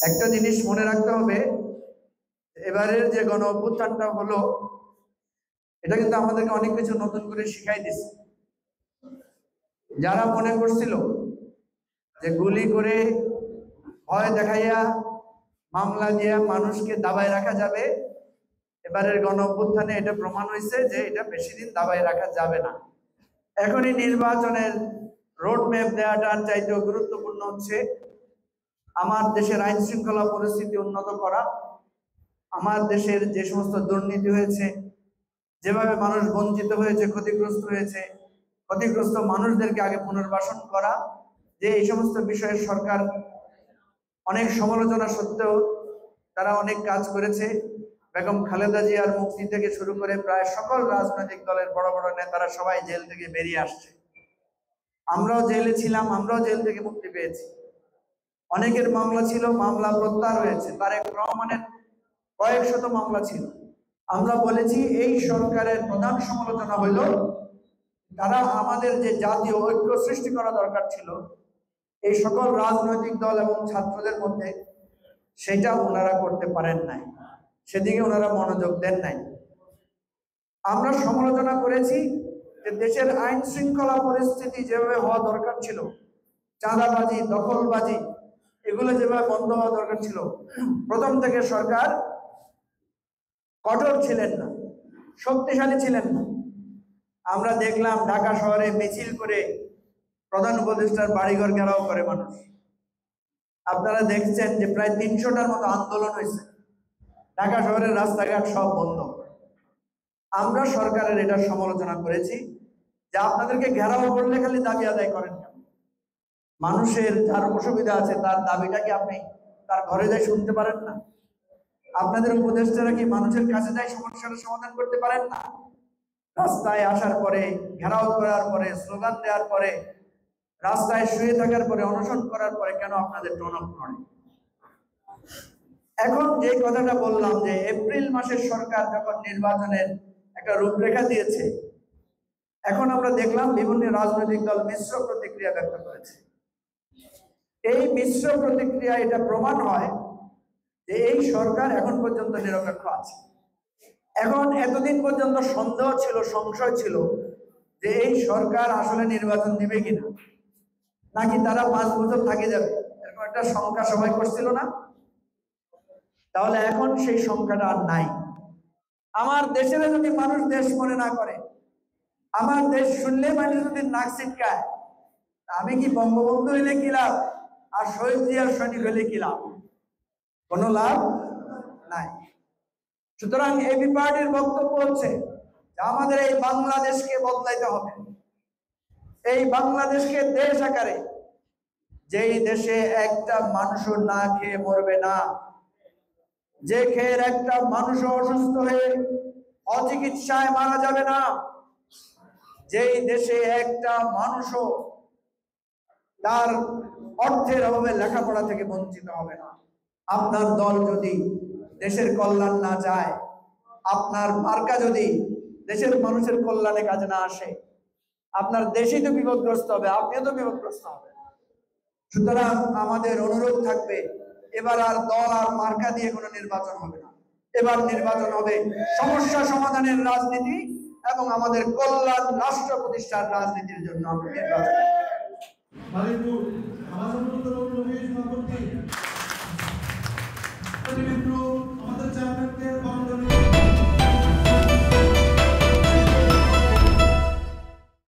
একটা জিনিস মনে রাখতে হবে, এবারের যে গণ অভ্যুত্থানটা হলো এটা কিন্তু আমাদেরকে অনেক কিছু নতুন করে শিখাই দিচ্ছে। যারা মনে করছিল যে গুলি করে ভয় দেখাইয়া মামলা দিয়ে মানুষকে দাবায় রাখা যাবে, এবারের গণ অভ্যুত্থানে এটা প্রমাণ হয়েছে যে এটা বেশি দিন দাবায় রাখা যাবে না। এখনই নির্বাচনের রোড ম্যাপ দেওয়াটার চাইতেও গুরুত্বপূর্ণ হচ্ছে আমার দেশের আইন শৃঙ্খলা পরিস্থিতি উন্নত করা, আমার দেশের যে সমস্ত দুর্নীতি হয়েছে, যেভাবে মানুষ বঞ্চিত হয়েছে, ক্ষতিগ্রস্ত হয়েছে, ক্ষতিগ্রস্ত মানুষদেরকে আগে পুনর্বাসন করা, যে এই সমস্ত বিষয়ে সরকার অনেক সমালোচনা সত্ত্বেও তারা অনেক কাজ করেছে। বেগম খালেদা জিয়ার মুক্তি থেকে শুরু করে প্রায় সকল রাজনৈতিক দলের বড় বড় নেতারা সবাই জেল থেকে বেরিয়ে আসছে। আমরাও জেলে ছিলাম, আমরাও জেল থেকে মুক্তি পেয়েছি। অনেকের মামলা ছিল, মামলা প্রত্যাহার হয়েছে। তারেক রহমানের কয়েক শত মামলা ছিল। আমরা বলেছি এই সরকারের প্রধান সমালোচনা হইল তারা আমাদের যে জাতীয় ঐক্য সৃষ্টি করা দরকার ছিল এই সকল রাজনৈতিক দল এবং ছাত্রদের মধ্যে, সেটা ওনারা করতে পারেন নাই, সেদিকে ওনারা মনোযোগ দেন নাই। আমরা সমালোচনা করেছি যে দেশের আইন শৃঙ্খলা পরিস্থিতি যেভাবে হওয়া দরকার ছিল, চাঁদাবাজি, দখলবাজি, এগুলো যেভাবে বন্ধ হওয়া দরকার ছিল, প্রথম থেকে সরকার কঠোর ছিলেন না, শক্তিশালী ছিলেন না। আমরা দেখলাম ঢাকা শহরে মিছিল করে প্রধান উপদেষ্টার বাড়িঘর ঘেরাও করে মানুষ। আপনারা দেখছেন যে প্রায় 300টার মতো আন্দোলন হয়েছে, ঢাকা শহরের রাস্তাঘাট সব বন্ধ। আমরা সরকারের এটা সমালোচনা করেছি যে আপনাদেরকে ঘেরাও করলে খালি দাবি আদায় করেন কেন? মানুষের যার অসুবিধা আছে তার দাবিটা কি আপনি তার ঘরে যাই শুনতে পারেন না? আপনাদের উপদেষ্টারা কি মানুষের কাছে যাই সমস্যার সমাধান করতে পারেন না? রাস্তায় আসার পরে, ঘেরাও করার পরে, স্লোগান দেওয়ার পরে, রাস্তায় শুয়ে থাকার পরে, অনশন করার পরে কেন আপনাদের টনক নড়ে? এখন যে কথাটা বললাম যে এপ্রিল মাসের সরকার যখন নির্বাচনের একটা রূপরেখা দিয়েছে, এখন আমরা দেখলাম বিভিন্ন রাজনৈতিক দল মিশ্র প্রতিক্রিয়া ব্যক্ত করেছে। এই মিশ্র প্রতিক্রিয়া এটা প্রমাণ হয় যে এই সরকার এখন পর্যন্ত নিরপেক্ষ আছে। এখন এতদিন পর্যন্ত সন্দেহ ছিল, সংশয় ছিল যে এই সরকার আসলে নির্বাচন দিবে কিনা, নাকি তারা 5 বছর থাকে যাবে, এরকম একটা শঙ্কা সবাই করছিল না? তাহলে এখন সেই সংখ্যাটা আর নাই। আমার দেশের যদি মানুষ দেশ মনে না করে, আমার দেশ শুনলে মানুষ যদি নাক ছিটকায়, আমি কি বঙ্গবন্ধু হইলে কি লাভ, আর শহীদ জিয়ার সৈনিক হইলে কি লাভ? কোনো লাভ নাই। সুতরাং এবি পার্টির বক্তব্য হচ্ছে আমাদের এই বাংলাদেশকে বদলাইতে হবে। এই বাংলাদেশকে দেশ আকারে, যেই দেশে একটা মানুষও না খেয়ে মরবে না, যে খেয়ে একটা মানুষ অসুস্থ হয়ে অচিকিৎসায় মারা যাবে না, যেই দেশে একটা মানুষও তার অর্থের অভাবে লেখাপড়া থেকে বঞ্চিত হবে না। আপনার দল যদি দেশের কল্যাণ না চায়, আপনার মার্কা যদি দেশের মানুষের কল্যাণে কাজে না আসে, আপনার দেশই তো বিপদগ্রস্ত হবে, আপনিও তো বিপদগ্রস্ত হবে। সুতরাং আমাদের অনুরোধ থাকবে, এবার আর দল আর মার্কা দিয়ে কোনো নির্বাচন হবে না। এবার নির্বাচন হবে সমস্যা সমাধানের রাজনীতি এবং আমাদের কল্যাণ রাষ্ট্র প্রতিষ্ঠার রাজনীতির জন্য আমরা নির্বাচন। মালিকপুর আমার